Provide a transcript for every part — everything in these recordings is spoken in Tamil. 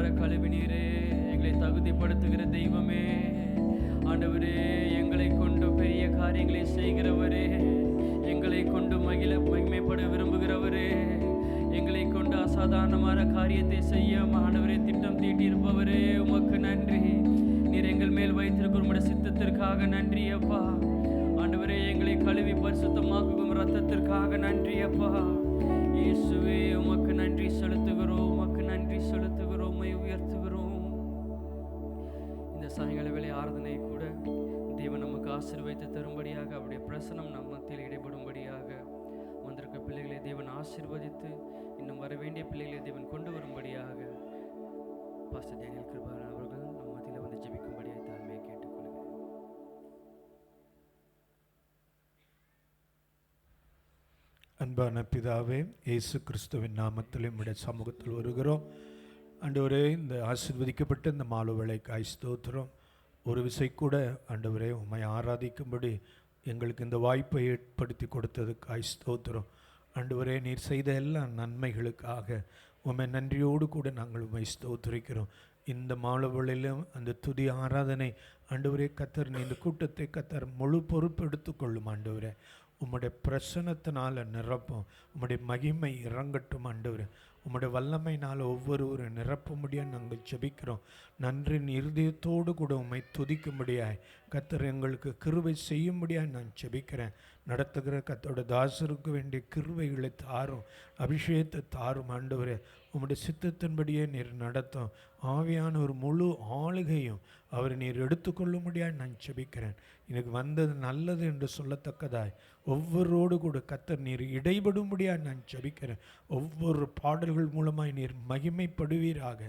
ரத்தத்தினால கழுவினீரே, எங்களை தகுதிப்படுத்துகிற தெய்வமே. ஆண்டவரே, எங்களை கொண்டு பெரிய காரியங்களை செய்கிறவரே, எங்களை கொண்டு மகிமைப்பட விரும்புகிறவரே, எங்களை கொண்டு அசாதாரணமான காரியத்தை செய்ய ஆண்டவரே திட்டம் தீட்டியிருப்பவரே, உமக்கு நன்றி. நீர் எங்கள் மேல் வைத்திருக்கிற உம்முடைய சித்தத்திற்காக நன்றி அப்பா. ஆண்டவரே, எங்களை கழுவி பரிசுத்தமாக்கும் ரத்தத்திற்காக நன்றி அப்பா. இயேசுவே, உமக்கு நன்றி செலுத்துகிறோம், உமக்கு நன்றி செலுத்துகிறோம், உம்மை உயர்த்துகிறோம். இந்த சாயங்கால வேளை ஆராதனை கூட தேவன் நமக்கு ஆசீர்வதித்து தரும்படியாக, அவருடைய பிரசனம் நம் மத்தியில் இடைபடும்படியாக வந்திருக்க பிள்ளைகளை தேவன் ஆசீர்வதித்து இன்னும் வர வேண்டிய பிள்ளைகளை தேவன் கொண்டு வரும்படியாக பாஸ்டர் டேனியல் கிருபாரன் அவர்கள் நம் மத்தியில் வந்து ஜெபிக்கும்படியாக தாழ்மையை கேட்டுக்கொள்கிறேன். அன்பான பிதாவே, இயேசு கிறிஸ்துவின் நாமத்தில் நம்முடைய சமூகத்தில் வருகிறோம். ஆண்டவரே, இந்த ஆசீர்வதிக்கப்பட்ட இந்த மாலை வேளைக்காய் ஸ்தோத்திரம். ஒரு விசை கூட ஆண்டவரே உம்மை ஆராதிக்கும்படி எங்களுக்கு இந்த வாய்ப்பை ஏற்படுத்தி கொடுத்ததுக்காய் ஸ்தோத்திரம். ஆண்டவரே, நீர் செய்த எல்லா நன்மைகளுக்காக உம்மை நன்றியோடு கூட நாங்கள் உம்மை ஸ்தோத்திரிக்கிறோம். இந்த மாலை வேளையிலும் அந்த துதி ஆராதனை ஆண்டவரே கத்தர், நீ இந்த கூட்டத்தை கத்தர் முழு பொறுப்பு எடுத்துக்கொள்ளும் ஆண்டவரே. உம்முடைய பிரசன்னத்தினால் நிரப்பும், உம்முடைய மகிமை இறங்கட்டும் ஆண்டவரே. உம்முடைய வல்லமையினால் ஒவ்வொருவரும் நிரப்ப முடியாது நாங்கள் ஜெபிக்கிறோம். நன்றின் இருதயத்தோடு கூட உம்மை துதிக்கும்படியாய் கத்தர் எங்களுக்கு கிருபை செய்யும்படியாய் நான் ஜெபிக்கிறேன். நடத்துகிற கத்தோட தாசருக்கு வேண்டிய கிருபைகளை தாரும், அபிஷேகத்தை தாரும் ஆண்டவரே. உம்முடைய சித்தத்தின்படியே நீர் நடத்தும். ஆவியான ஒரு முழு ஆளுகையும் அவரை நீர் எடுத்துக்கொள்ளும்படியாய் நான் ஜெபிக்கிறேன். எனக்கு வந்தது நல்லது என்று சொல்லத்தக்கதாய் ஒவ்வொருவரோடு கூட கத்தர் நீர் இடைபடும்படியாய் நான் ஜெபிக்கிறேன். ஒவ்வொரு பாடல்கள் மூலமாய் நீர் மகிமைப்படுவீராக.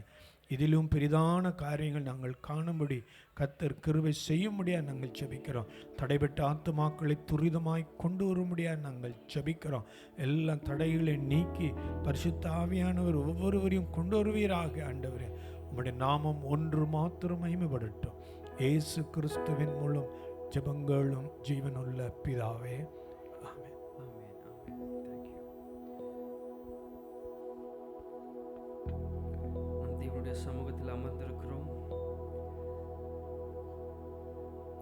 இதிலும் பெரிதான காரியங்கள் நாங்கள் காணும்படி கத்தர் கிருபை செய்யும்படியாக நாங்கள் ஜெபிக்கிறோம். தடைபட்ட ஆத்துமாக்களை துரிதமாய் கொண்டு வரும்படியாக நாங்கள் ஜெபிக்கிறோம். எல்லா தடைகளை நீக்கி பரிசுத்த ஆவியானவர் ஒவ்வொருவரையும் கொண்டு வருவீராக ஆண்டவரே. உம்முடைய நாமம் ஒன்று மாத்திரம் மகிமைப்படட்டும். இயேசு கிறிஸ்துவின் மூலம் ஜெபங்களும் ஜீவனுள்ள பிதாவே, ஆமென். சமூகத்தில் அமர்ந்திருக்கிறோம்.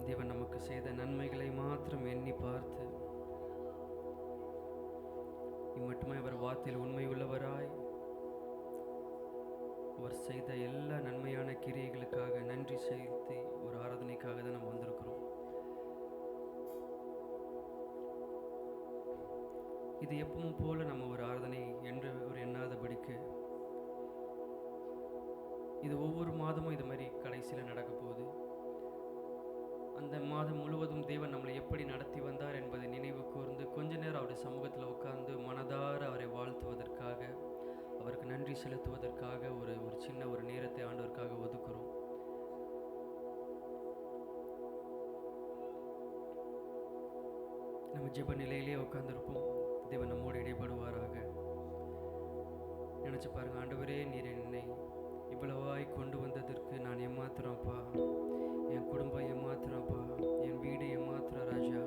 தேவன் நமக்கு செய்த நன்மைகளை மாத்திரம் எண்ணி பார்த்து இம்மட்டுமே அவர் வார்த்தையில் உண்மை உள்ளவராய் அவர் செய்த எல்லா நன்மையான கிரியைகளுக்காக நன்றி செலுத்தி ஒரு ஆராதனைக்காக தான் நம்ம வந்திருக்கிறோம். இது எப்பவும் போல நம்ம ஒரு ஆராதனை என்று ஒரு எண்ணாதபடிக்கு இது ஒவ்வொரு மாதமும் இது மாதிரி கடைசியில் நடக்க போகுது. அந்த மாதம் முழுவதும் தேவன் நம்மளை எப்படி நடத்தி வந்தார் என்பதை நினைவு கூர்ந்து கொஞ்ச நேரம் அவருடைய சமூகத்தில் உட்கார்ந்து மனதார அவரை வாழ்த்துவதற்காக, அவருக்கு நன்றி செலுத்துவதற்காக ஒரு சின்ன ஒரு நேரத்தை ஆண்டவருக்காக ஒதுக்குறோம். நம்ம ஜெப நிலையிலே உட்கார்ந்துருப்போம். தேவன் நம்மோடு இடைப்படுவாராக. நினச்சி பாருங்க, ஆண்டவரே, நீர் என்னை இவ்வளவாய் கொண்டு வந்ததற்கு நான் ஏமாத்துறேன்ப்பா, என் குடும்பம் ஏமாத்துறேன்ப்பா, என் வீடு ஏமாத்துறேன் ராஜா.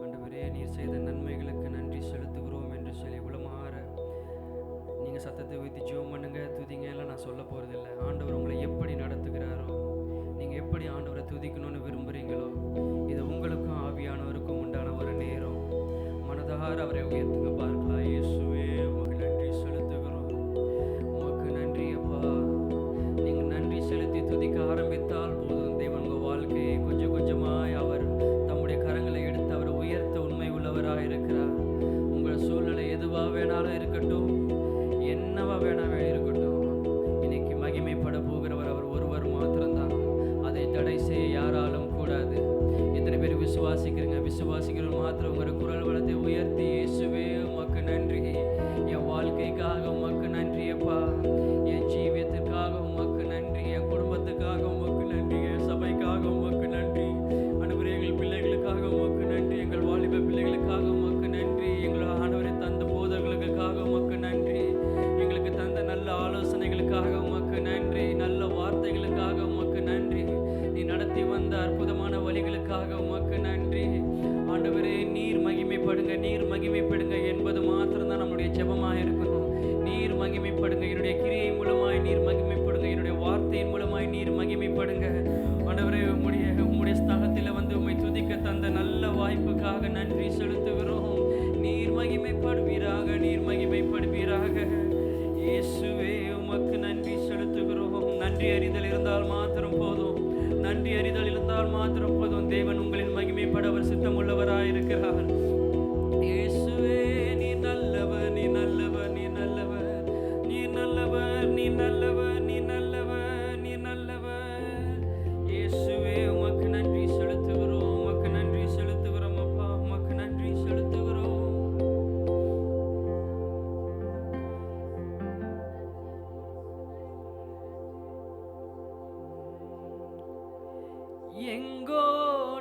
ஆண்டவரே, நீர் செய்த நன்மைகளுக்கு நன்றி செலுத்துகிறோம் என்று சொல்லி இவ்வளோ மாற நீங்கள் சத்தத்தை வைத்து ஜெபம் பண்ணுங்க, துதிங்க எல்லாம் நான் சொல்ல போகிறதில்லை. ஆண்டவர் உங்களை எப்படி நடத்துகிறாரோ, நீங்கள் எப்படி ஆண்டவரை துதிக்கணும்னு விரும்புகிறீங்களோ, இது உங்களுக்கும் ஆவியானவருக்கும் உண்டான ஒரு நேரம். மனதார அவரை உயர்த்துங்க பார்க்கலாம். இயேசுவே, உமக்கு நன்றி செலுத்துகிறோம். உமக்கு நன்றி அப்பா. நீங்கள் நன்றி செலுத்தி துதிக்க ஆரம்பித்தால் போதும், தேவன் உங்கள் வாழ்க்கையை கொஞ்சம் கொஞ்சமாய் அவர் தம்முடைய கரங்களை எடுத்து அவர் உயர்த்த உண்மை உள்ளவராக இருக்கிறார். உங்கள் சூழ்நிலை எதுவாக வேணாலும் இருக்கட்டும், என்னவா வேணாலும் இருக்கட்டும், இன்னைக்கு மகிமைப்பட போகிறவர் அவர் ஒருவர் மாத்திரம்தான். அதை தடை செய்ய யாராலும் கூடாது. எத்தனை பேர் விசுவாசிக்கிறீங்க? விசுவாசிக்கிறவங்க மாத்திரம் உங்களோட குரல் வளத்தை உயர்த்தி, இயேசுவே உமக்கு நன்றி, என் வாழ்க்கைக்காக உமக்கு நன்றி அப்பா, என் ஜீவியத்திற்காக உமக்கு நன்றி, என் குடும்பத்துக்காக உமக்கு நன்றி, என் சபைக்காக உமக்கு நன்றி, ஆண்டவரே எங்கள் பிள்ளைகளுக்காக உமக்கு நன்றி, எங்கள் வாலிப பிள்ளைகளுக்காக உமக்கு நன்றி, எங்கள் ஆண்டவரை தந்த போதர்களுக்காக உமக்கு நன்றி, எங்களுக்கு தந்த நல்ல ஆலோசனைகளுக்காக உமக்கு நன்றி, நல்ல வார்த்தைகளுக்காக உமக்கு நன்றி, நீ நடத்தி வந்த அற்புதமான வழிகளுக்காக உமக்கு நன்றி. ஆண்டவரே, நீர் மகிமைப்படுங்க, நீர் மகிமைப்படுங்க என்பது மாத்திரம்தான் நம்முடைய ஜெபமாக இருக்கணும். நீர் மகிமைப்படுங்க, என்னுடைய கிரியை மூலமாய் நீர் மகிமைப்படுங்க மகிமைப்படுங்க. ஆண்டவரே, உம்முடைய ஸ்தலத்தில் வந்து உம்மை துதிக்க தந்த நல்ல வாய்ப்புக்காக நன்றி செலுத்துகிறோம். நீர் மகிமைப்படுவீராக, நீர் மகிமைப்படுவீராக. இயேசுவே, உமக்கு நன்றி செலுத்துகிறோம். நன்றி அறிதல் இருந்தால் மாத்திரம் போதும், நன்றி அறிதல் இருந்தால் மாத்திரம் போதும். தேவன் உங்களின் மகிமைப்பட அவர் சித்தமுள்ளவராயிருக்கிறார். இயேசுவே, நீ நல்லவர், நீ நல்லவர், நீ நல்லவர், நீ நல்லவர், நீ நல்லவர், நீ நல்லவர், நீ நல்லவர். இயேசுவே, உமக்கு நன்றி செலுத்துகிறோம், உமக்கு நன்றி செலுத்துகிறோம் அப்பா, உமக்கு நன்றி செலுத்துகிறோம். எங்கோ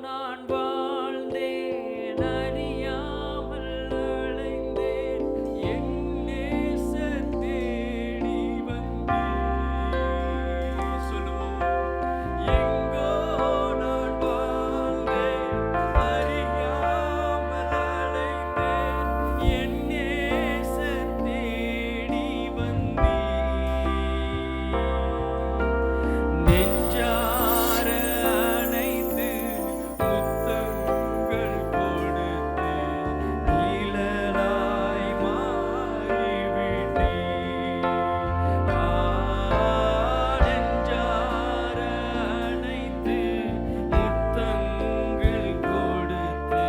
நான் வாழ்ந்தேன், அறியாமல் அலைந்தேன், என் நேசர் தேடி வந்தீர். சொல்லுவோம். எங்கோ நான் வாழ்ந்தேன், அறியாமல் அலைந்தேன், என் நேசர் தேடி வந்தீர். நெஞ்சார அணைத்து முத்தங்கள் கொடுத்து நீழலாய் மாறிவிட்டீர். நெஞ்சார அணைத்து முத்தங்கள் கொடுத்து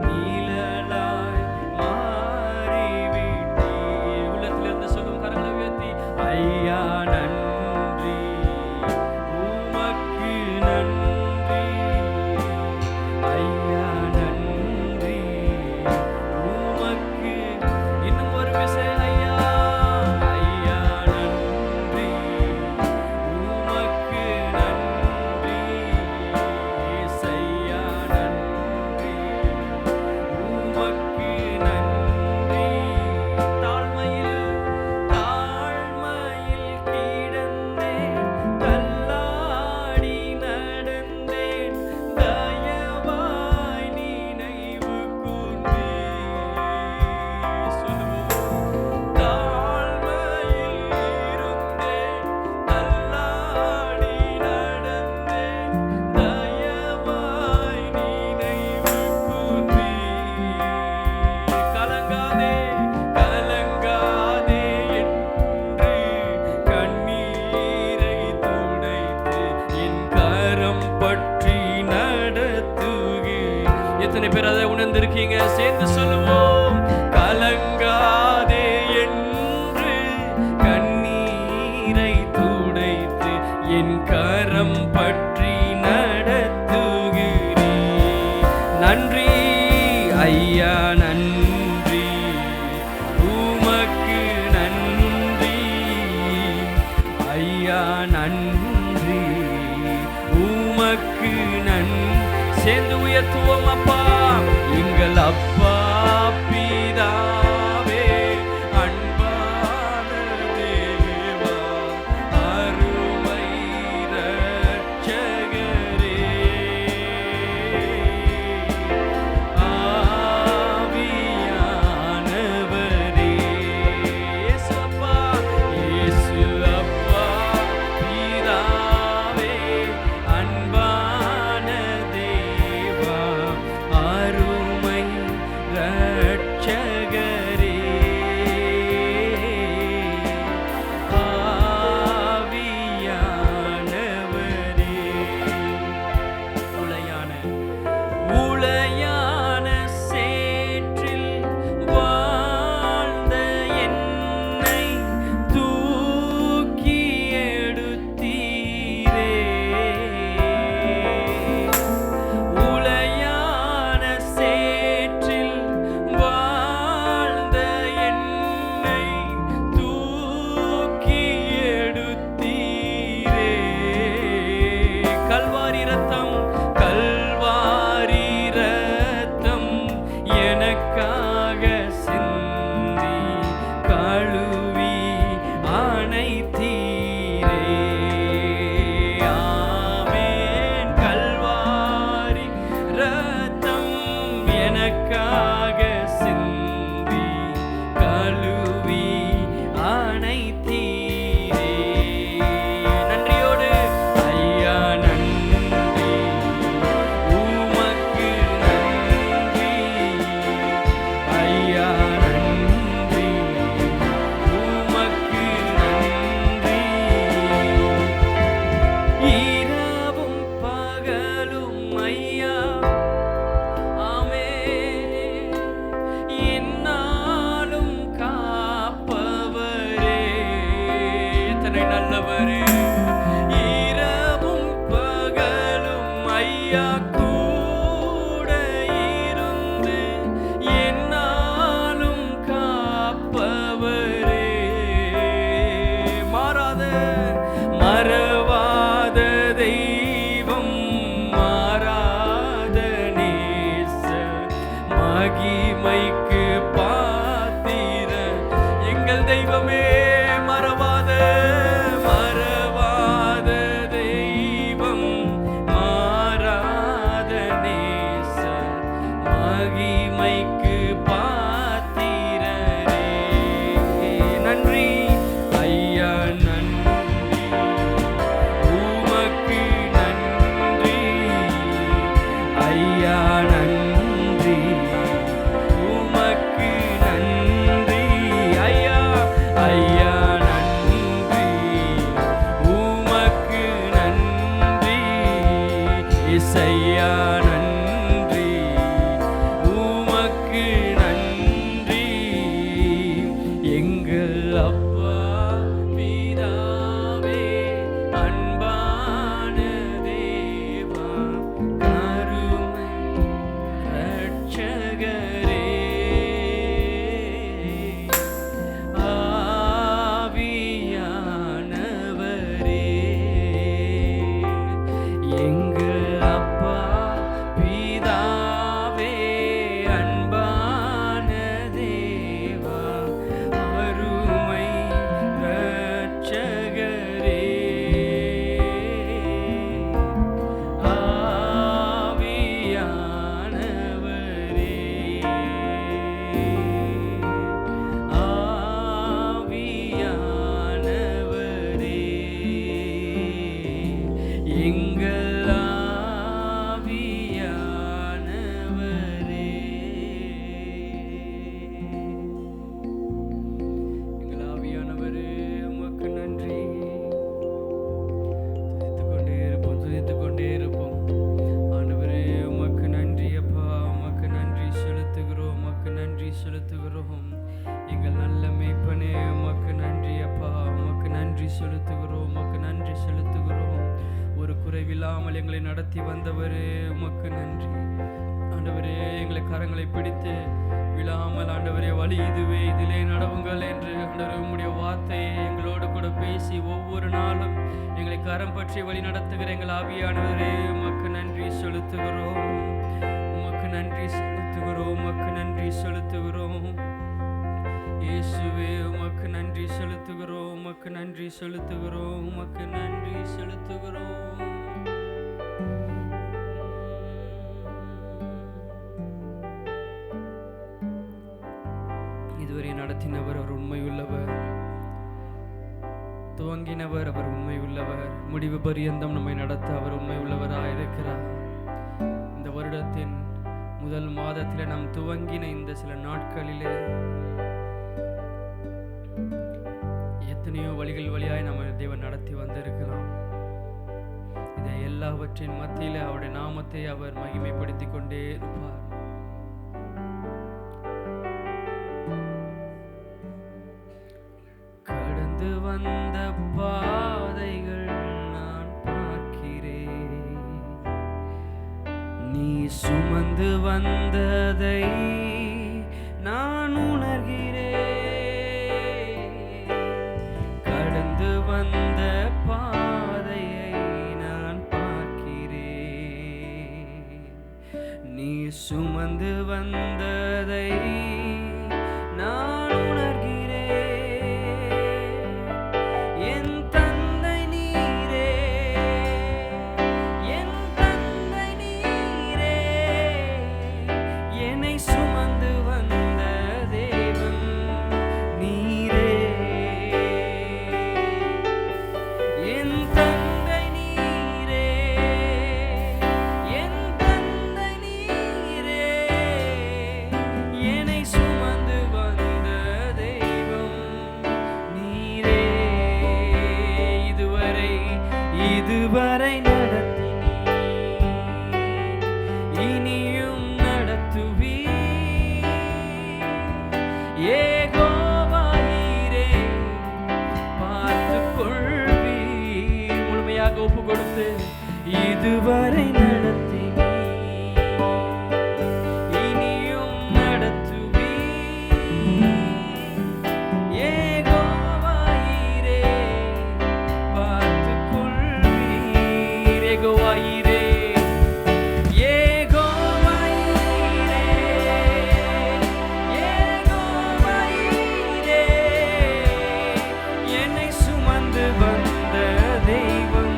நீழலாய் மாறிவிட்டீர். உள்ளத்திலிருந்து சொல்லும் கரங்களை உயர்த்தி, ஐயா நன்றி, உமக்கு நன்றி, ஐயா நன்றி, உமக்கு. இன்னும் ஒரு விசை, ஐயா, ஐயா நன்றி, உமக்கு நன்றி, இயேசையா நன்றி, உமக்கு நன்றி. தாழ்மையில் கிடந்தேன், தள்ளாடி நடந்தேன், தயவாய் நினைவு கூர்ந்தீர். சொல்லுவோம். தாழ்மையில் இருந்தேன், தள்ளாடி நடந்தேன், தயவாய் நினைவு கூர்ந்தீர். கலங்காதே, கலங்காதே என்று கண்ணீரை துடைத்து என் கரம் பற்றி நடத்துகிறீர். எத்தனை பேர் அதை உணர்ந்திருக்கீங்க? சேர்ந்து சொல்லுவோம். கலங்காதே என்று கண்ணீரை துடைத்து என் கரம் பற்றி நடத்துகிறீர். நன்றி ஐயா, நன்றி, உமக்கு நன்றி, ஐயா நன்றி, உமக்கு நன்றி. சேர்ந்து உயர்த்துவோம். அப்பா, எங்கள் அப்பா பிதாவே, அன்பான தேவா, அருமை இரட்சகரே, ஆவியானவரே. இயேசு அப்பா, இயேசு அப்பா பிதாவே, அன்பான தேவா, அருமை இரட்சகரே, ஆண்டவரே நல்லவரே, இரவும் பகலும் ஐயா கூட இருந்து என்னாலும் காப்பவரே, மாறாத மறவாத தெய்வம், மாறாத நேசர், மகிமைக்கு பாத்திர எங்கள் தெய்வமே, மறவாத மறவாத தெய்வம், மாறாத நேசர், மகிமைக்கு பாத்திரரே. நன்றி ஐயா நன்றி, உமக்கு நன்றி ஐயா நன்றி, உமக்கு நன்றி ஐயா, ஐயா நன்றி, உமக்கு நன்றி இசையா நன்றி, உமக்கு நன்றி. எங்கள் அப்பா பிதாவே, அன்பான தேவா, கருணை ரட்சகரே, ஆவியானவரே, எங்கள் அப்பா பிதாவே, அன்பான தேவா, அருமை ரட்சகரே, ஆவியானவரே, ஆவியானவரே, எங்கள் ஆவியானவரே. எங்கள் ஆவியானவரே, உமக்கு நன்றி. துதித்துக் கொண்டே இருப்போம் ஆண்டவரே, உமக்கு நன்றி அப்பா, உமக்கு நன்றி செலுத்துகிறோம், உமக்கு நன்றி செலுத்துகிறோம். எங்கள் நல்ல மேய்ப்பனே, உமக்கு நன்றி அப்பா, உமக்கு நன்றி செலுத்துகிறோம், உமக்கு நன்றி செலுத்துகிறோம். ஒரு குறைவில்லாமல் எங்களை நடத்தி வந்தவரே, உமக்கு நன்றி ஆண்டவரே. எங்களை கரங்களை பிடித்து விழாமல் ஆண்டவரே, வழி இதுவே, இதிலே நடவுங்கள் என்று ஆண்டவரே உம்முடைய வார்த்தையை எங்களோடு கூட பேசி ஒவ்வொரு நாளும் எங்களை கரம் பற்றி வழி நடத்துகிற எங்கள் ஆவியானவரே, உமக்கு நன்றி செலுத்துகிறோம், உமக்கு நன்றி செலுத்துகிறோம், உமக்கு நன்றி செலுத்துகிறோம். இயேசுவே, உமக்கு நன்றி செலுத்துகிறோம், உமக்கு நன்றி செலுத்துகிறோம், உமக்கு நன்றி செலுத்துகிறோம். இதுவரை நடத்தினவர் அவர் உண்மையுள்ளவர், துவங்கினவர் அவர் உண்மை உள்ளவர், முடிவு பரியந்தம் நம்மை நடத்த அவர் உண்மை உள்ளவராயிருக்கிறார். இந்த வருடத்தின் முதல் மாதத்திலே நாம் துவங்கின இந்த சில நாட்களிலே எத்தனையோ வழிகள் வழியாய் நம்ம தேவன் நடத்தி வந்திருக்கலாம். இதை எல்லாவற்றின் மத்தியிலே அவருடைய நாமத்தை அவர் மகிமைப்படுத்தி கொண்டே இருப்பார். கடந்து வந்த பாதைகள் நான் பார்க்கிறேன், நீ சுமந்து வந்ததை நான் உணர்கிறேன். கடந்து வந்த பாதையை நான் பார்க்கிறேன், நீ சுமந்து வந்ததை நான் உணர்கிறேன். என் தந்தை நீரே, என் தந்தை நீரே, என்னை சுமந்து வந்த தேவன் நீரே. என் தந்தை நீரே, என் தந்தை நீரே, என்னை சுமந்து வந்த தெய்வம் நீரே. இதுவரை நடத்தினீர், இனியும் நடத்துவீர். யெகோவா ஈரே, பார்த்துக் கொள் இதுவரை நடத்தினீ, இனியும் நடத்துவீ. யெகோவாயிரே பார்த்துக் கொள்வீர். யெகோவாயிரே, யெகோவாயிரே, யெகோவாயிரே, என்னை சுமந்து வந்த தெய்வம்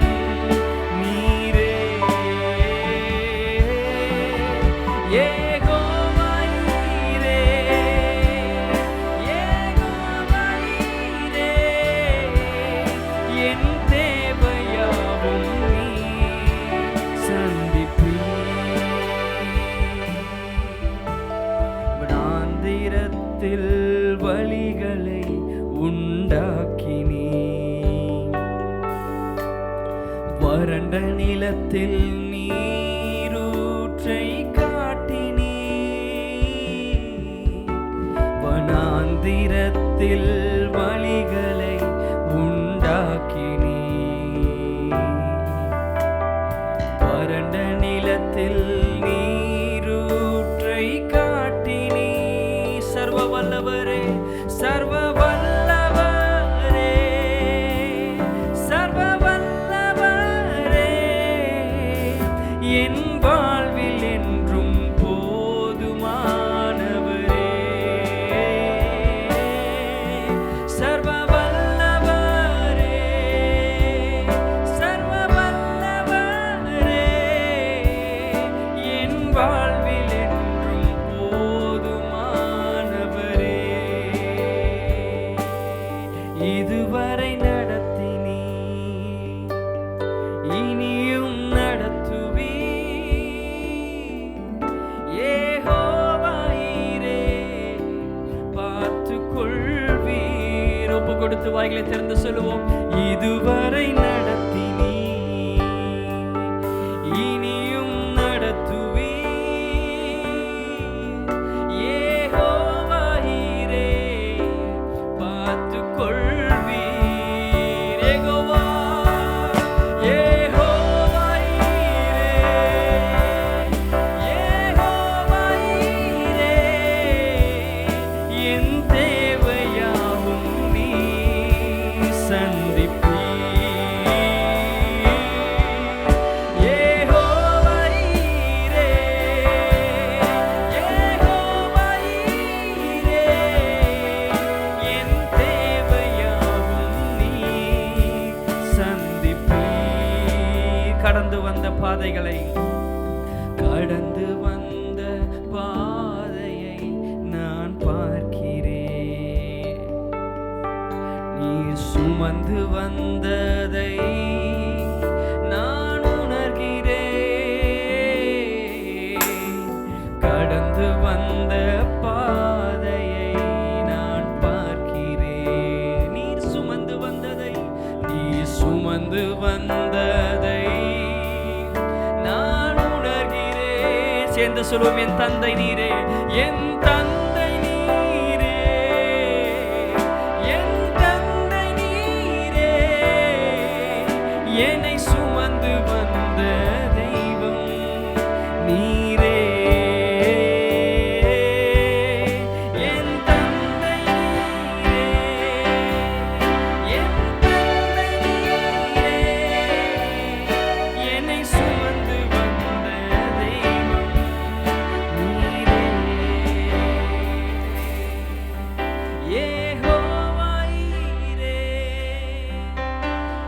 நீரே. யெகோவாயிரே, யெகோவாயிரே, என் தேவையாவும் நீர் சந்திப்பீர். வனாந்திரத்தில் வழிகளை உண்டாக்கினீர், வறண்ட நிலத்தில் நீரூற்றை காட்டினீர். வனாந்திரத்தில் வழிகளை உண்டாக்கினீர், வறண்ட நிலத்தில் நீரூற்றை காட்டினீர். சர்வ வல்லவரே, சர்வ வல்லவரே, சர்வ வல்லவரே, என் வாழ்வில் என்றும் போதுமானவரே. சர்வ வல்லவரே, சர்வ வல்லவரே, என் வாழ்வில் என்றும் போதுமானவரே. இதுவரை நடத்தினீ, இனியும் நடத்துவீ. யெகோவாயிரே பார்த்துக் கொள்வீர். ஒப்பு கொடுத்து வாய்களை திறந்து சொல்லுவோம். இதுவரை நடத்தினீ, இனியும் நடத்துவீ. யெகோவாயிரே பார்த்துக் கொள்வீர். யெகோவா, யெகோவாயிரே, யெகோவாயிரே, என் தேவையாவும் நீர் சந்திப்பீர். யெகோவாயிரே, யெகோவாயிரே, என் தேவையாவும் நீர் சந்திப்பீர். கடந்து வந்த பாதைகளை, கடந்து வந்த பாதையை நான் பார்க்கிறேன். நீர் சுமந்து வந்ததை நான் உணர்கிறேன். கடந்து வந்த பாதையை நான் பார்க்கிறேன். நீர் சுமந்து வந்ததை, நீர் சுமந்து வந்ததை நான் உணர்கிறேன். சேர்ந்து சொல்லுவோம். என் தந்தை நீரே, என் தந்தை நீரே, என் தந்தை நீரே, என்னை சுமந்து வந்த தெய்வம் நீரே. என் தந்தை நீரே, என் தந்தை நீரே, என்னை சுமந்து வந்த தெய்வம் நீரே. யெகோவாயிரே,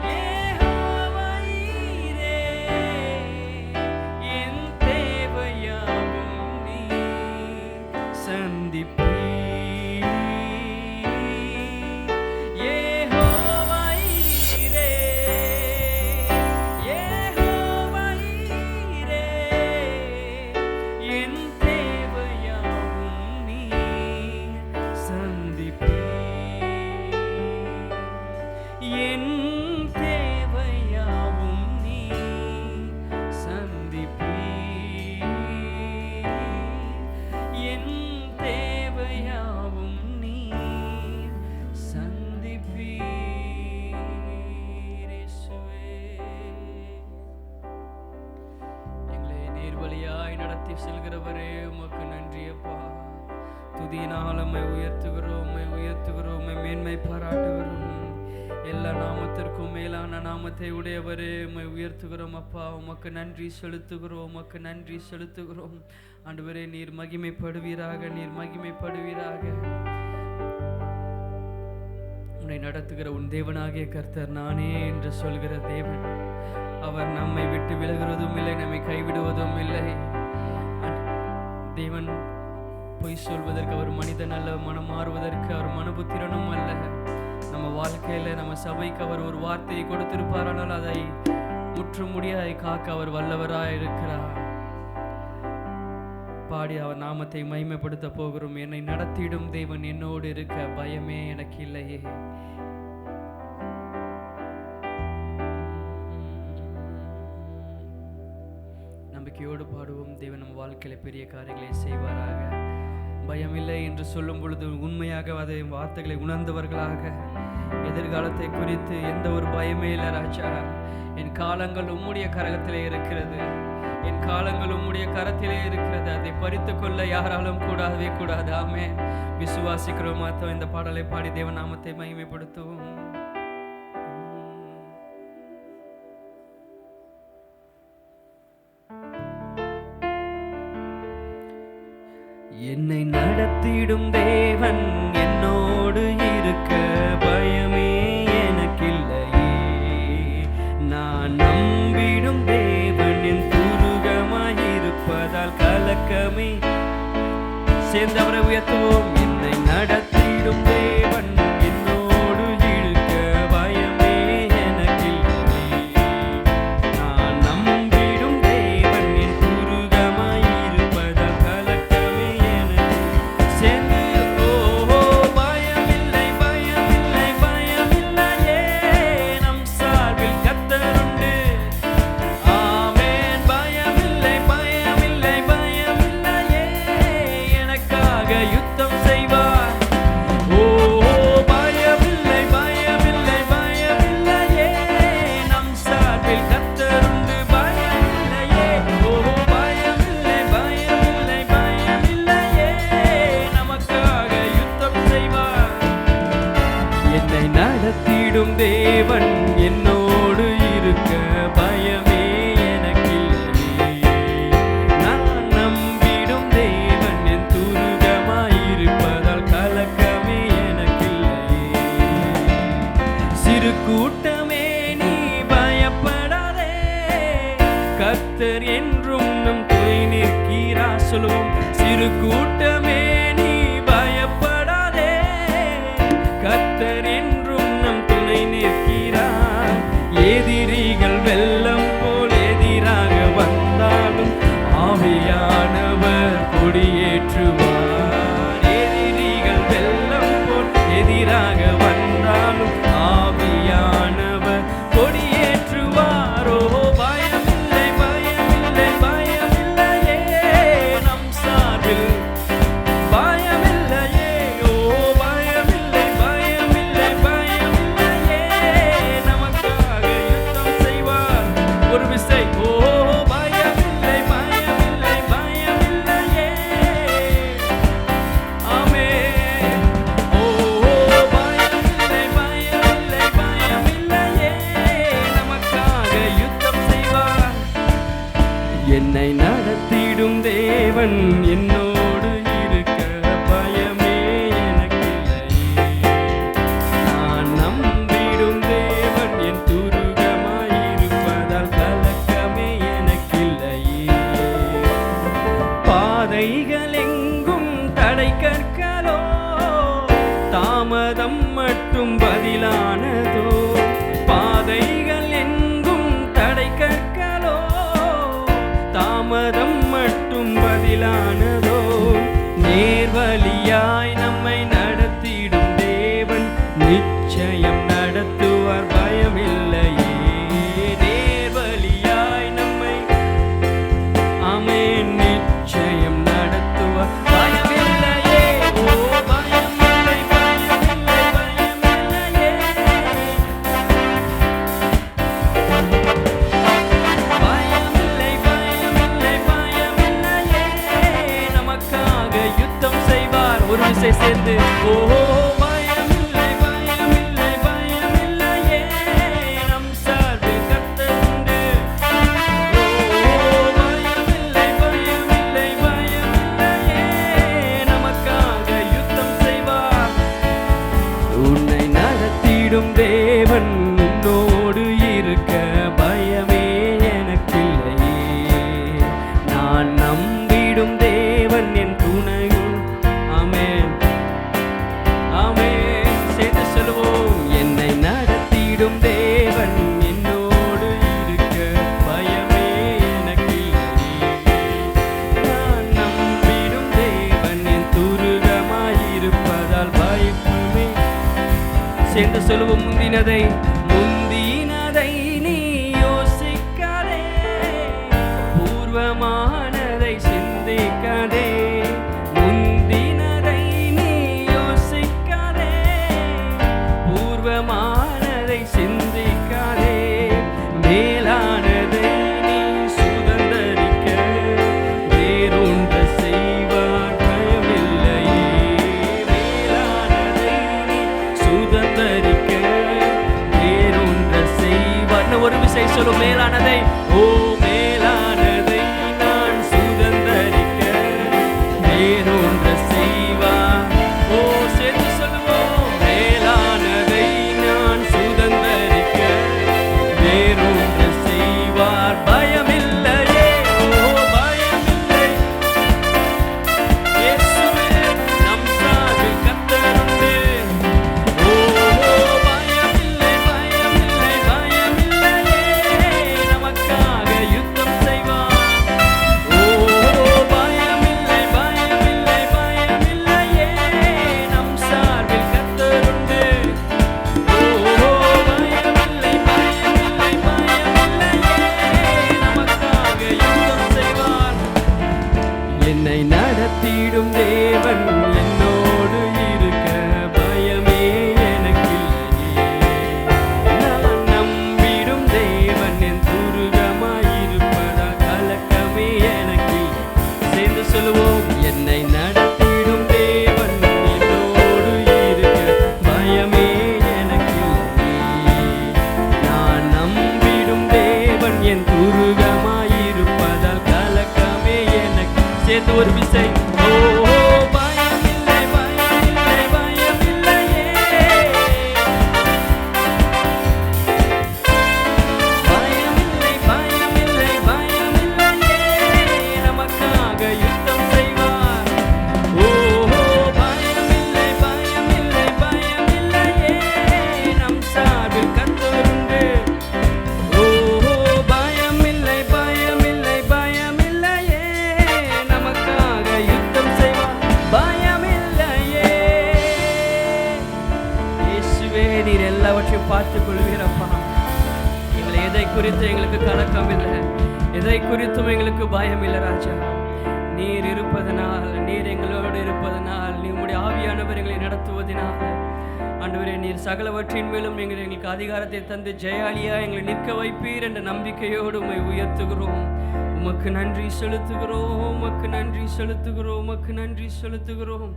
யெகோவாயிரே, வழி நடத்தி செல்கிறவரே உமக்கு நன்றி அப்பா. துதியினால் உம்மை உயர்த்துகிறோம், உம்மை உயர்த்துகிறோம், உம்மை மேன்மை பாராட்டுகிறோம். எல்லா நாமத்திற்கும் மேலான நாமத்தை உடையவரே உம்மை உயர்த்துகிறோம் அப்பா. உமக்கு நன்றி செலுத்துகிறோம், உமக்கு நன்றி செலுத்துகிறோம். ஆண்டவரே நீர் மகிமைப்படுவீராக, நீர் மகிமைப்படுவீராக. உன்னை நடத்துகிற உன் தேவனாகிய கர்த்தர் நானே என்று சொல்கிற தேவன். அவர் நம்மை விட்டு விலகுவதும் இல்லை, நம்மை கைவிடுவதும் இல்லை. தேவன் பொய் சொல்வதற்கு அவர் மனிதன் அல்ல, மனம் மாறுவதற்கு அவர் மனபுத்திரனும் அல்ல. நம்ம வாழ்க்கையில நம்ம சபைக்கு அவர் ஒரு வார்த்தையை கொடுத்திருப்பாரானால் அதை முற்றுமுடியாய் காக்க அவர் வல்லவராய் இருக்கிறார். பாடி அவர் நாமத்தை மகிமைப்படுத்த போகிறோம். என்னை நடத்திடும் தேவன் என்னோடு இருக்க பயமே எனக்கு இல்லையே. நம்பிக்கையோடு பாடுவோம். தேவன் நம்ம வாழ்க்கையில பெரிய காரியங்களை செய்வாராக. பயமில்லை என்று சொல்லும் பொழுது உண்மையாக அதை வார்த்தைகளை உணர்ந்தவர்களாக, எதிர்காலத்தை குறித்து எந்த ஒரு பயமே இல்லை ராஜா. என் காலங்கள் உம்முடைய கரத்திலே இருக்கிறது, என் காலங்கள் உம்முடைய கரத்திலே இருக்கிறது. அதை பறித்து கொள்ள யாராலும் கூடாதே கூடாது. ஆமென். விசுவாசிக்கிறோம் மாத்தம் இந்த பாடலை பாடி தேவன் நாமத்தை மகிமைப்படுத்துவோம். என்னை நடத்திடும் தேவன் என்னோடு இருக்க பயமே எனக்கில்லையே. நான் நம்பிடும் தேவன் என் துருகமாயிருப்பதால் கலக்கமே. சேர்ந்தவரை உயர்த்துவோம். என்னை நடத்திடும் தேவன் என்னோடு இருக்க பயமே எனக்கில்லையே. நான் நம்பிடும் தேவன் என் துருகமாயிருப்பதால் கலக்கமே எனக்கு. சேர்ந்து பயமில்லை பயமில்லை பயமில்லையே, நம் சார்பில் கர்த்தருண்டு. ஆமென். பயமில்லை பயமில்லை பயமில்லையே, எனக்காக யுத்தம் செய்வார். பயமில்லை பயமில்லை பயமில்லையே, நம் சார்பில் கர்த்தருண்டு. பயமில்லையே. பயமில்லை பயமில்லை பயமில்லையே, நமக்காக யுத்தம் செய்வார். என்னை நடத்திடும் தேவன் என்னோடு இருக்க பயமே எனக்கில்லையே. நான் நம்பிடும் தேவன் என் துருகமாயிருப்பதால் கலக்கமே எனக்கில்லையே. சிறு கூட்டமே நீ பயப்படாதே, கர்த்தர் என்றும் நம் துணை நிற்கிறார். சொல்லுவோம். சிறு கூட்டமே நீ பயப்படாதே, கர்த்தர் என்றும் நம் துணை நிற்கிறார். எதிரிகள் வெள்ளம் போல் எதிராக வந்தாலும் ஆவியானவர் கொடியேற்றுவார். எதிரிகள் வெள்ளம் போல் எதிராக வந்தாலும் ஆவியானவர் கொடியேற்றுவாரோ. பயமில்லை பயமில்லை பயமில்லையே, நம் சார்பில் பயமில்லையே. பயமில்லை பயமில்லை பயமில்லையே, நமக்காக யுத்தம் செய்வார். ஒரு விசை. பயமில்லை பயமில்லை பயமில்லையே. ஆமென். பயமில்லை பயமில்லை பயமில்லையே, நமக்காக யுத்தம் செய்வார். என்னை நடத்திடும் தேவன் என்னோடு இருக்க பயமே எனக்கில்லையே. நான் நம்பிடும் தேவன் என் துருகமாயிருப்பதால் கலக்கமே எனக்கில்லையே. பாதைகள் எங்கும் தடை கற்களோ, தாமதம் மட்டும் பதிலானதோ. பாதைகள் எங்கும் தடை கற்களோ, தாமதம் மட்டும் பதிலானதோ. சேர்ந்து சொல்லுவோம். முந்தினதை முந்தினதை நீ யோசிக்காதே, பூர்வமானதை சிந்திக்காதே. முந்தினதை நீ யோசிக்காதே, பூர்வமானதை சிந்திக்காதே. மேலானதை நீ சுதந்தரிக்க வேறொன்று செய்வார் பயமில்லையே. மேலானதை நீ சுதந்தரிக்க வேறொன்று செய்வார். ஒரு விசை சொல்லும். மேலானதை, ஓ மேலானதை நான் சுதந்தரிக்க வேறொன்று செய்வார். ஓ சேர்த்து சொல்லுவோம். மேலானதை நான் சுதந்தரிக்க வேறொன்று செய்வார் பயமில்லையே. ஓ பயமில்லை, இயேசுவே நம் சார்பில் கர்த்தருண்டு. ஓ பயமில்லை, பயமில்லை, பயமில்லையே, நமக்காக யுத்தம் செய்வார். ஓ பயமில்லை, பயமில்லை, பயமில்லையே, நம் சார்பில் கர்த்தருண்டு. ஓ பயமில்லை, பயமில்லை, பயமில்லையே, நமக்காக யுத்தம் செய்வார். என்னை நடத்திடும் தேவன் என்னோடு இருக்க பயமே எனக்கில்லையே. நான் நம்பிடும் தேவன் என் துருகமாயிருப்பதால் கலக்கமே எனக்கில்லை. சேர்ந்து சொல்லுவோம். என்னை நடத்திடும் தேவன் என்னோடு இருக்க பயமே எனக்கில்லையே. நான் நம்பிடும் தேவன் என் துருகமாயிருப்பதால் கலக்கமே எனக்கு. சேர்ந்து ஒரு விசை. ஓ பயமில்லை, பயமில்லை, பயமில்லையே, பயமில்லை, பயமில்லை, பயமில்லையே, நமக்காக யுத்தம் செய்வார். ஓ பயமில்லை, பயமில்லை, பயமில்லையே, நம் சார்பில் கர்த்தருண்டு. ஓ பயமில்லை, பயமில்லை, பயமில்லையே, நமக்காக யுத்தம் செய்வார் பயமில்லையே. இயேசுவே நீர் எல்லாவற்றையும் பார்த்துக் கொள்வீரப்பா. எங்களை எதை குறித்து எங்களுக்கு கலக்கம் இல்லை, எதை குறித்தும் எங்களுக்கு பயம் இல்லை ராஜா. நீர் இருப்பதனால், நீர் எங்களோடு இருப்பதனால், நீ உம்முடைய ஆவியானவர் எங்களை நடத்துவதனால் ஆண்டவரே, நீர் சகலவற்றின் மேலும் எங்களுக்கு அதிகாரத்தை தந்து ஜெயாலியா எங்களை நிற்க வைப்பீர் என்ற நம்பிக்கையோடு உம்மை உயர்த்துகிறோம். உமக்கு நன்றி செலுத்துகிறோம், உமக்கு நன்றி செலுத்துகிறோம், உமக்கு நன்றி செலுத்துகிறோம்.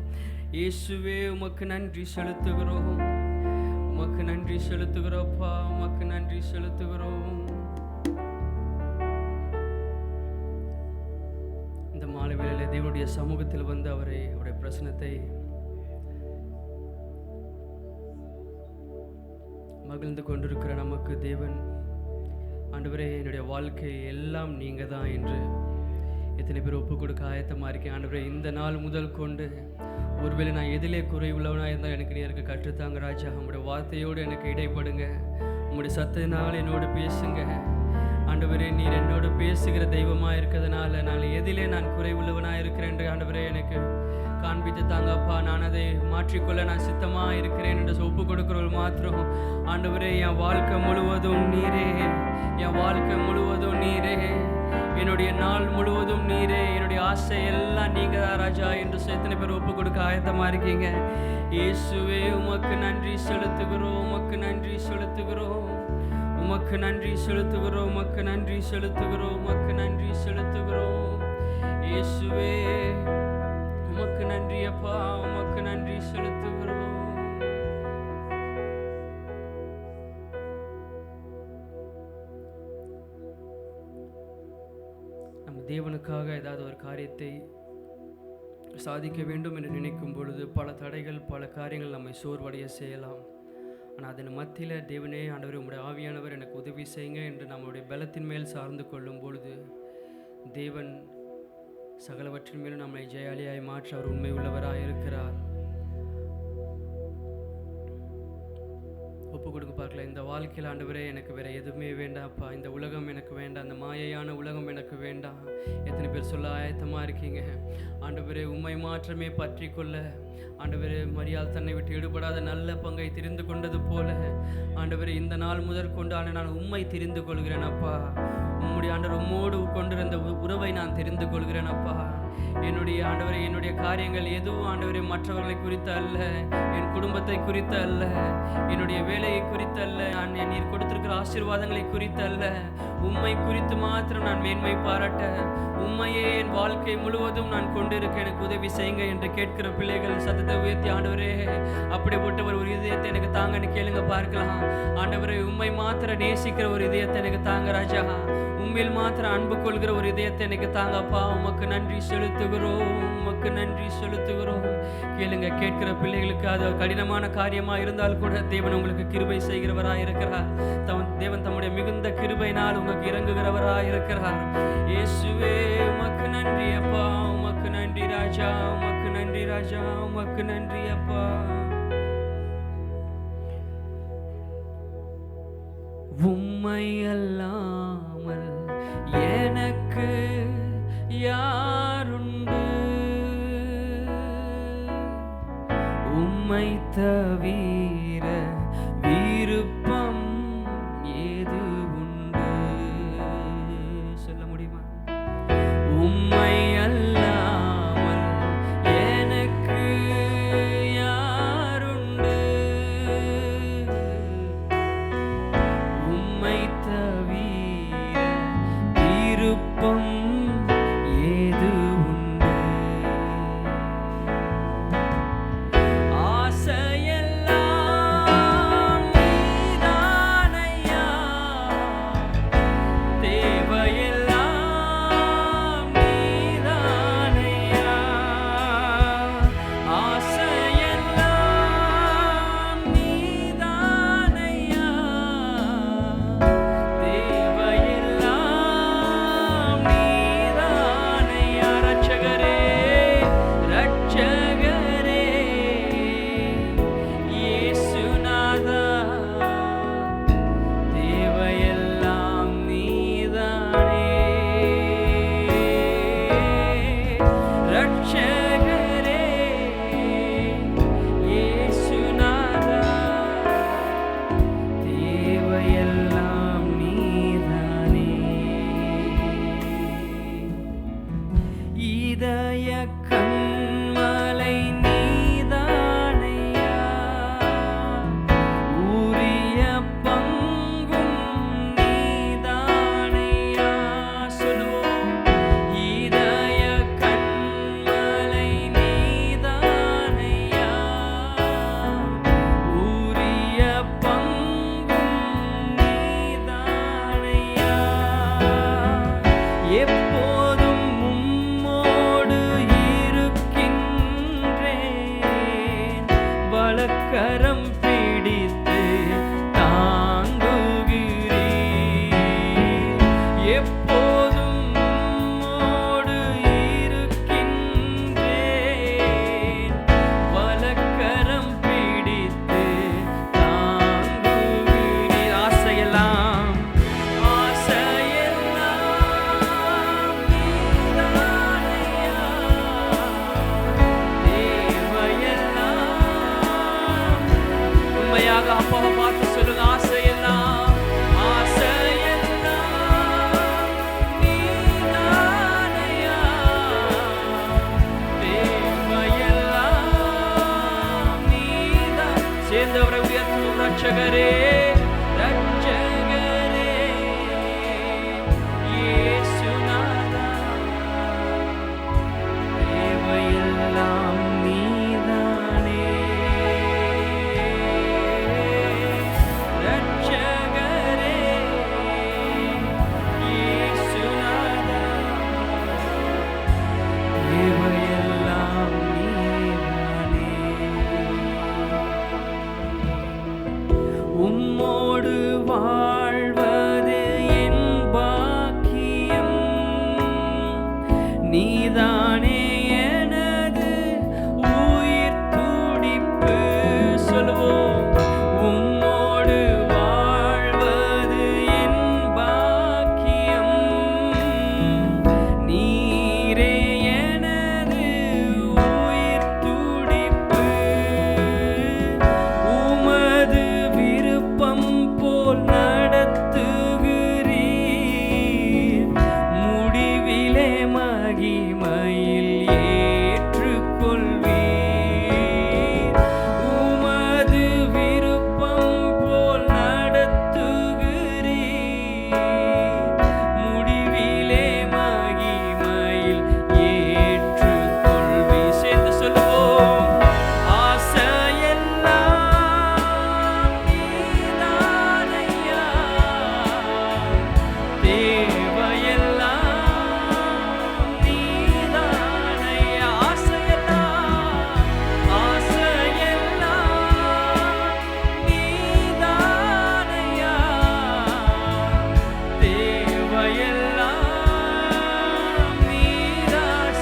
இயேசுவே உமக்கு நன்றி செலுத்துகிறோம், உமக்கு நன்றி செலுத்துகிறோப்பா, உமக்கு நன்றி செலுத்துகிறோம். இந்த மாலை வேளையிலே தேவனுடைய சமூகத்தில் வந்து அவருடைய பிரசனத்தை மகிழ்ந்து கொண்டிருக்கிற நமக்கு தேவன் ஆண்டவரே, என்னுடைய வாழ்க்கை எல்லாம் நீங்க தான் என்று எத்தனை பேர் ஒப்பு கொடுக்க ஆயத்தமாக இருக்கேன். ஆண்டவரே, இந்த நாள் முதல் கொண்டு ஒருவேளை நான் எதிலே குறைவுள்ளவனாக இருந்தால் எனக்கு நீருக்கு கற்றுத்தாங்க ராஜா. உங்களுடைய வார்த்தையோடு எனக்கு இடைப்படுங்க, உங்களுடைய சத்தத்தினால் என்னோடு பேசுங்க ஆண்டவரே. நீர் என்னோடு பேசுகிற தெய்வமாக இருக்கிறதுனால நான் எதிலே நான் குறைவுள்ளவனாக இருக்கிறேன் என்று ஆண்டவரே எனக்கு காண்பித்து தாங்கப்பா. நான் அதை மாற்றிக்கொள்ள நான் சித்தமாக இருக்கிறேன் என்று ஒப்பு கொடுக்கிறவர்கள் மாத்திரம் ஆண்டவரே, என் வாழ்க்கை முழுவதும் நீரே, என் வாழ்க்கை முழுவதும் நீரே, என்னுடைய நாள் முழுவதும் நீரே, என்னுடைய ஆசை எல்லாம் நீங்க தான் ராஜா என்று எத்தனை பேர் ஒப்பு கொடுக்க ஆயத்தமாக இருக்கீங்க. இயேசுவே உமக்கு நன்றி செலுத்துகிறோம், உமக்கு நன்றி செலுத்துகிறோம், உமக்கு நன்றி செலுத்துகிறோம், உமக்கு நன்றி செலுத்துகிறோம், உமக்கு நன்றி செலுத்துகிறோம். இயேசுவே உமக்கு நன்றி அப்பா, உமக்கு நன்றி செலுத்துகிறோம். நம்ம தேவனுக்காக ஏதாவது ஒரு காரியத்தை சாதிக்க வேண்டும் என்று நினைக்கும் பொழுது பல தடைகள், பல காரியங்கள் நம்மை சோர்வடைய செய்யலாம். ஆனால் அதன் மத்தியில் தேவனே ஆண்டவர் உம்முடைய ஆவியானவர் எனக்கு உதவி செய்யுங்க என்று நம்முடைய பலத்தின் மேல் சார்ந்து கொள்ளும் பொழுது தேவன் சகலவற்றின் மேலும் நம்மை ஜெயாலியாய் மாற்ற அவர் உண்மை உள்ளவராய் இருக்கிறார். ஒப்பு கொடுங்க பார்க்கலாம். இந்த வாழ்க்கையில் ஆண்டவரே எனக்கு வேற எதுவுமே வேண்டாம்ப்பா. இந்த உலகம் எனக்கு வேண்டாம், அந்த மாயையான உலகம் எனக்கு வேண்டாம். எத்தனை பேர் சொல்ல ஆயத்தமாக இருக்கீங்க? ஆண்டவரே உம்மை மாற்றமே பற்றி கொள்ள ஆண்டவரே மரியாள் தன்னை விட்டு ஈடுபடாத நல்ல பங்கை தெரிந்து கொண்டது போல ஆண்டவரே இந்த நாள் முதற் கொண்டு நான் உம்மை தெரிந்து கொள்கிறேன் அப்பா. உம்முடைய ஆண்டவர் உம்மோடு கொண்டிருந்த உறவை நான் தெரிந்து கொள்கிறேன் அப்பா. என்னுடைய ஆண்டவரே என்னுடைய காரியங்கள் எதுவும் ஆண்டவரே மற்றவர்களை குறித்து அல்ல, என் குடும்பத்தை குறித்து அல்ல, என்னுடைய வேலையை குறித்து அல்ல, நான் நீர் கொடுத்திருக்கிற ஆசீர்வாதங்களை குறித்து அல்ல, உம்மை குறித்து மாத்திரம் நான் மேன்மை பாராட்ட உம்மையே என் வாழ்க்கை முழுவதும் நான் கொண்டிருக்க எனக்கு உதவி செய்யுங்க என்று கேட்கிற பிள்ளைகள் சத்தத்தை உயர்த்தி ஆண்டவரே அப்படிப்பட்ட ஒரு இதயத்தை எனக்கு தாங்கன்னு கேளுங்க பார்க்கலாம். ஆண்டவரே உம்மை மாத்திர நேசிக்கிற ஒரு இதயத்தை எனக்கு தாங்க ராஜா. உம்மில் மாத்திரம் அன்பு கொள்கிற ஒரு இதயத்தை எனக்கு தாங்கப்பா. உமக்கு நன்றி செலுத்துகிறோம், உமக்கு நன்றி செலுத்துகிறோம். கேளுங்க, கேட்கிற பிள்ளைகளுக்கு அது கடினமான காரியமாக இருந்தால் கூட தேவன் உங்களுக்கு கிருபை செய்கிறவராக இருக்கிறார். தேவன் தம்முடைய மிகுந்த கிருபையினால் உங்களுக்கு இறங்குகிறவராக இருக்கிறார். இயேசுவே உமக்கு நன்றி அப்பா, உமக்கு நன்றி ராஜா, உமக்கு நன்றி ராஜா, உமக்கு நன்றி அப்பா. உம்மை அல்லாமல் எனக்கு யாருண்டு, உம்மை தவிர விருப்பம் ஏது உண்டு? சொல்ல முடியுமா? உம்மை அல்லாமல் எனக்கு யாருண்டு, உம்மை தவிர விருப்பம் ஏது உண்டு? ஆசையெல்லாம் நீதானையா, தேவையெல்லாம் நீதானையா, ஆசையெல்லாம் நீதானையா, தேவையெல்லாம் நீதானையா. ரட்சகரே ரட்சகரே இயேசுநாதா, தேவையெல்லாம் நீதானே. ரட்சகரே இயேசுநாதா, தேவையெல்லாம் நீதானே. இதய கண்மலை நீதானையா, உரிய பங்கும் நீதானையா. சொல்லுவோம், இதய கண்மலை நீதானையா, உரிய பங்கும் நீதானையா. எப்போதும் உம்மோடு இருக்கின்றேன், வலக்கரம் பிடித்து தாங்குகிறீர். எப்போதும் உம்மோடு இருக்கின்றேன், வலக்கரம் பிடித்து தாங்குகிறீர். ஆசையெல்லாம் ஆசையெல்லாம் நீதானையா, தேவையெல்லாம். உண்மையாக அப்பாவை பார்த்து சொல்லுங்க, ஆசையெல்லாம் ஆசையெல்லாம்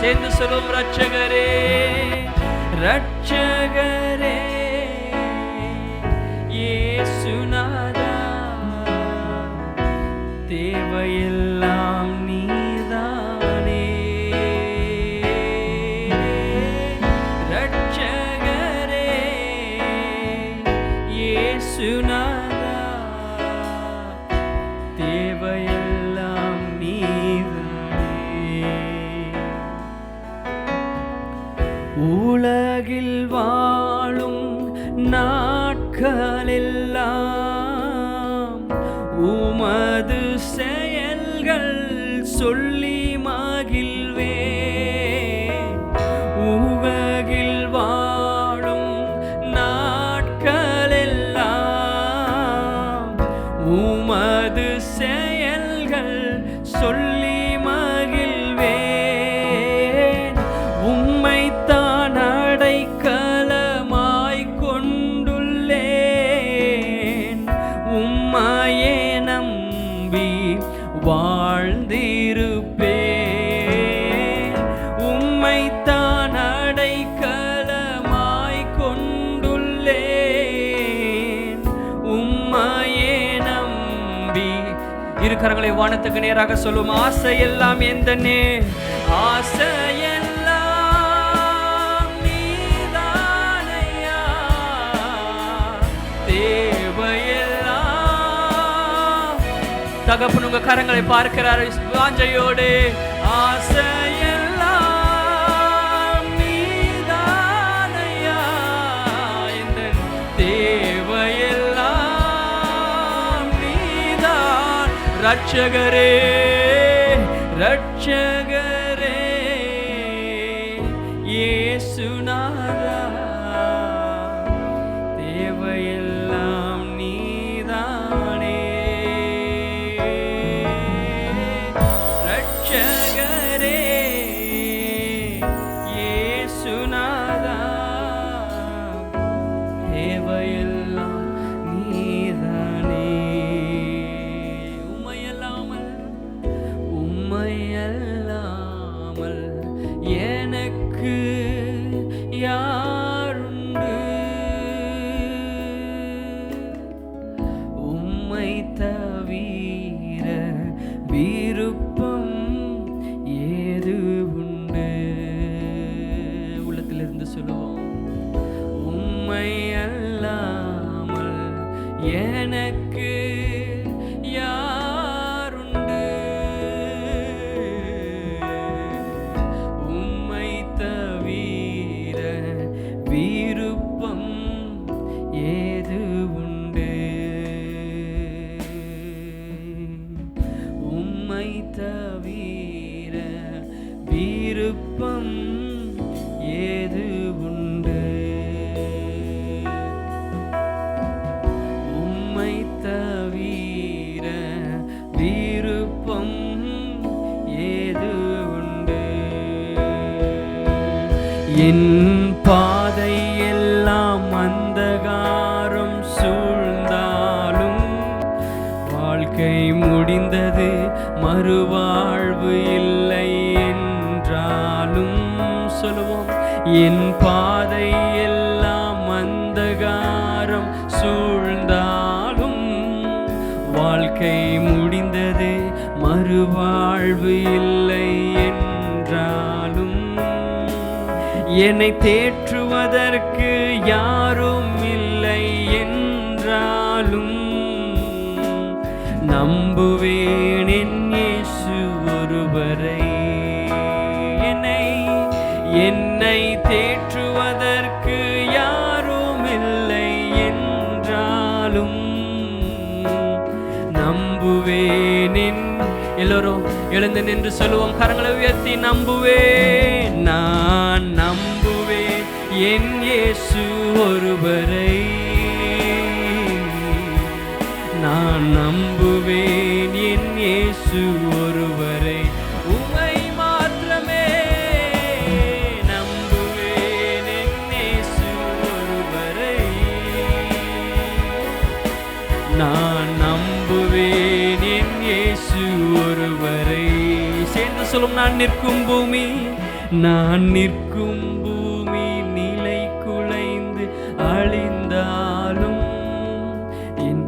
சேர்ந்து சொல்லும் ரட்சகரே, ரட்சகரே இயேசுநாதா, தேவையெல்லாம் நீதானே. ரட்சகரே இயேசுநாதா, தேவையெல்லாம் நீதானே. உலகில் வாழும் நாட்களெல்லாம் உமது செயல்கள் சொல்லி மகிழ்வேன். உலகில் வாழும் நாட்களெல்லாம் உமது செயல்கள் சொல்லி மகிழ்வேன். உம்மைத்தான் அடைக்கலமாய் கொண்டுள்ளேன். உம்மையே நம்பி வாழ்ந்திருப்பேன். உம்மைத்தான் அடைக்கலமாய் கொண்டுள்ளேன். உம்மையே நம்பி. இரு கரங்களை வானத்துக்கு நேராக சொல்லும். ஆசையெல்லாம் எந்தனே, ஆசையெல்லாம் நீதானையா, தேவையெல்லாம். தகப்பன் உங்க கரங்களை பார்க்கிறார் வாஞ்சையோடு. ஆசையெல்லாம் நீதானையா, இந்த தேவையெல்லாம் நீதான். ரட்சகரே, ரட்சகரே இயேசுநாதா, தேவையெல்லாம் நீதானே. ரட்சகரே இயேசுநாதா, தேவையெல்லாம் நீதானே. உம்மையல்லாமல் எனக்கு யாருண்டு? உம்மை தவிர விருப்பம் ஏது உண்டு? உள்ளத்திலிருந்து சொல்லுவோம். உம்மை அல்லாமல் எனக்கு யாருண்டு? உம்மை தவிர விருப்பம் ஏது உண்டு? உம்மை தவிர விருப்பம் ஏது உண்டு? உம்மை தவிர விருப்பம் ஏது உண்டு? என் பாதை எல்லாம் அந்தகாரம் சூழ்ந்தாலும், வாழ்க்கை முடிந்தது மறுவாழ்வு இல்லை என்றாலும் சொல்லுவோம். என் பாதை எல்லாம் அந்தகாரம் சூழ்ந்தாலும், வாழ்க்கை முடிந்தது மறுவாழ்வு இல்லை என்றாலும், என்னை தேற்றுவதற்கு யாரும் இல்லை என்றாலும், நம்புவேன் என் இயேசு ஒருவரை. என்னை தேற்றுவதற்கு யாரும் இல்லை என்றாலும், நம்புவேன் என். எல்லோரும் எழுந்து நின்று சொல்லுவோம், கரங்களை உயர்த்தி. நம்புவேன், நான் நம்புவேன் என் இயேசு ஒருவரை. நான் நம்புவேன் என் இயேசு ஒருவரை. உம்மை மாத்திரமே நம்புவேன் என் இயேசு ஒருவரை. நான் நம்புவேன் என் இயேசு ஒருவரை. சேர்ந்து சொல்லும். நான் நிற்கும் பூமி, நான் நிற்கும் பூமி நிலை குலைந்து அழிந்தாலும், என்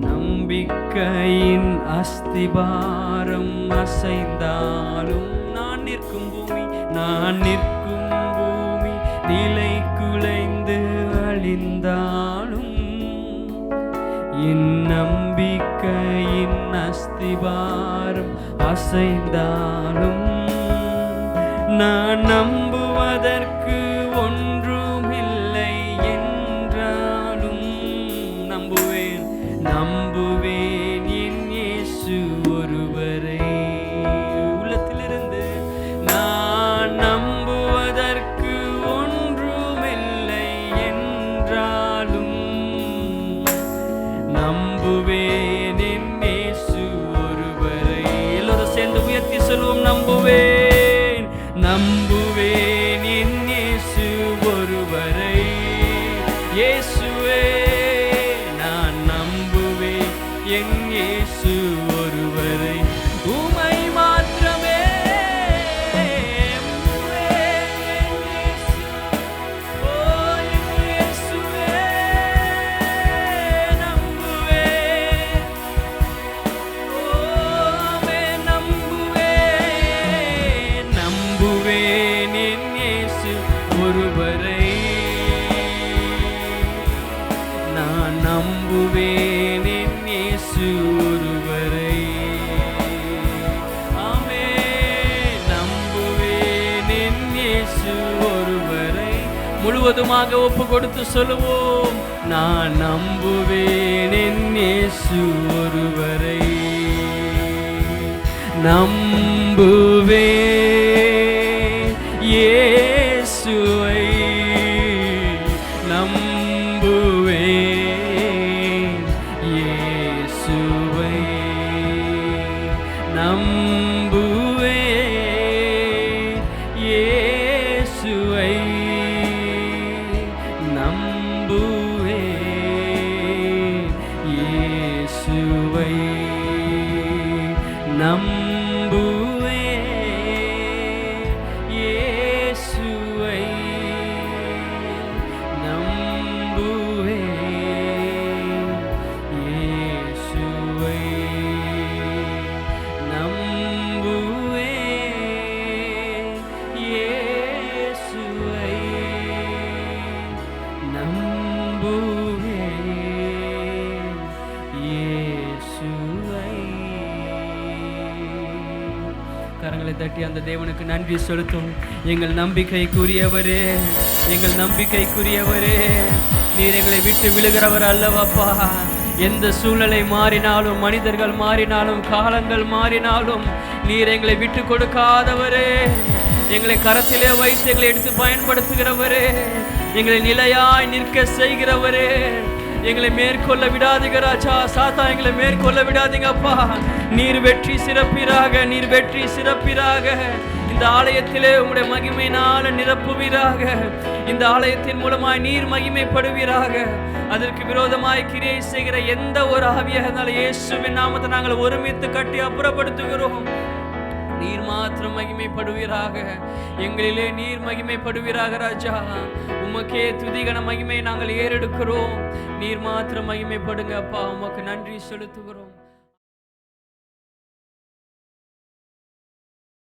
நம்பிக்கையின் அஸ்திபாரம் அசைந்தாலும், நான் நிற்கும் பூமி நிலை குலைந்து அழிந்தாலும், என் நம்பிக்கையின் அஸ்திபாரம் அசைந்தாலும், நான் நம்புவதற்கு ஒன்றுமில்லை என்றாலும், நம்புவேன் என் இயேசு ஒருவரை. உள்ளத்திலிருந்து நான் நம்புவதற்கு ஒன்றுமில்லை என்றாலும், நம்புவேன் என் இயேசு ஒருவரை. எல்லோரும் சேர்ந்து உயர்த்தி சொல்வோம், நம்புவேன் என் இயேசு ஒருவரை. இயேசுவே, நான் நம்புவேன் என் இயேசு ஒருவரை. உமை மாத்திரமே ஒருவரை. நான் நம்புவேன் என் இயேசு ஒருவரை. ஆமென். நம்புவேன் என் இயேசு ஒருவரை. முழுவதுமாக ஒப்பு கொடுத்து சொல்லுவோம், நான் நம்புவேன் என் இயேசு ஒருவரை. நம்புவேன் இயேசுவை, நம்புவேன் இயேசுவை, நம்புவேன் இயேசுவை, நம்புவேன் இயேசுவை, நம்புவேன் இயேசுவை, நம்புவேன் இயேசுவை, நம்புவேன் இயேசுவை, நம்புவேன் இயேசுவை. கரங்களை தட்டி அந்த தேவனுக்கு நன்றி செலுத்தும். எங்கள் நம்பிக்கைக்குரியவரே, எங்கள் நம்பிக்கைக்குரியவரே, நீர் எங்களை விட்டு விழுகிறவர் அல்லவாப்பா. எந்த சூழ்நிலை மாறினாலும், மனிதர்கள் மாறினாலும், காலங்கள் மாறினாலும், நீர் எங்களை விட்டு கொடுக்காதவரே. எங்களை கரத்திலே வைத்து எங்களை எடுத்து பயன்படுத்துகிறவரே, எங்களை நிலையாய் நிற்க செய்கிறவரே. எங்களை மேற்கொள்ள விடாதீங்க ராஜா. சாத்தா எங்களை மேற்கொள்ள விடாதீங்கப்பா. நீர் வெற்றி சிறப்பீராக, நீர் வெற்றி சிறப்பீராக. இந்த ஆலயத்திலே உம்முடைய மகிமையினால நிரப்புவீராக. இந்த ஆலயத்தின் மூலமாய் நீர் மகிமைப்படுவீராக. அதற்கு விரோதமாய் கிரியை செய்கிற எந்த ஒரு ஆவியாக இருந்தாலும் இயேசுவின் நாமத்தை நாங்கள் ஒருமித்து கட்டி அப்புறப்படுத்துகிறோம். நீர் மாத்திரம் மகிமைப்படுவீராக. எங்களிலே நீர் மகிமைப்படுவீராக ராஜா. உமக்கே துதிகன மகிமை நாங்கள் ஏறெடுக்கிறோம். நீர் மாத்திரம் மகிமைப்படுங்க அப்பா. உமக்கு நன்றி செலுத்துகிறோம்.